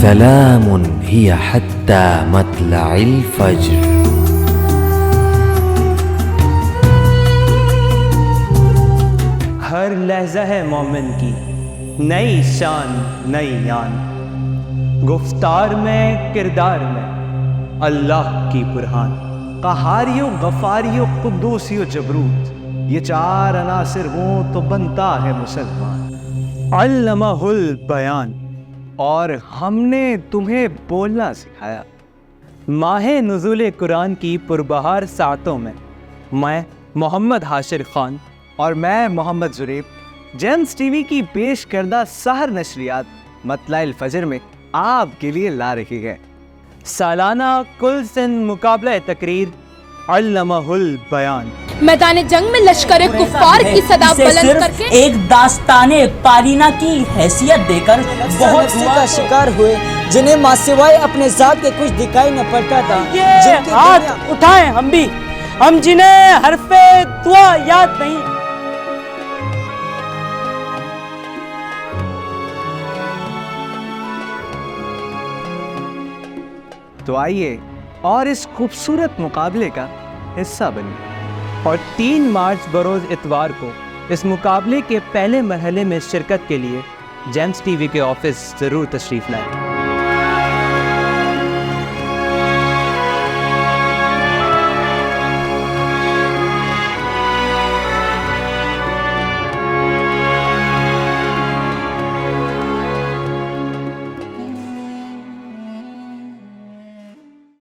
सलामुन हिया हत्ता मतलइल फज्र। हर लहजा है मोमिन की नई शान नई यान, गुफ्तार में किरदार में अल्लाह की बुरहान। कहारियो गफारियो कुद्दूसियो जबरूत, ये चार अनासिर हों तो बनता है मुसलमान। अल्लमहुल बयान, और हमने तुम्हें बोलना सिखाया। माहे नुज़ुल कुरान की पुरबहार सातों में मैं मोहम्मद हाशिर खान और मैं मोहम्मद जुरेब जेम्स टीवी की पेश करदा सहर नशरियात मतलाइल फजर में आपके लिए ला रही है सालाना कुल सिंध मुकाबला तकरीर अल्लमहुल बयान। मैदान जंग में लश्कर कुफ्फार की सदा बुलंद करके एक दास्ताने पारीना की हैसियत देकर बहुत का शिकार हुए, जिन्हें मां सिवाय अपने जात के कुछ दिखाई न पड़ता था। ये हाथ उठाएं हम भी, हम जिन्हें हरफे दुआ याद नहीं। तो आइए और इस खूबसूरत मुकाबले का हिस्सा बनिए और 3 मार्च बरोज इतवार को इस मुकाबले के पहले मरहले में शिरकत के लिए जेम्स टीवी के ऑफिस ज़रूर तशरीफ़ लाएं।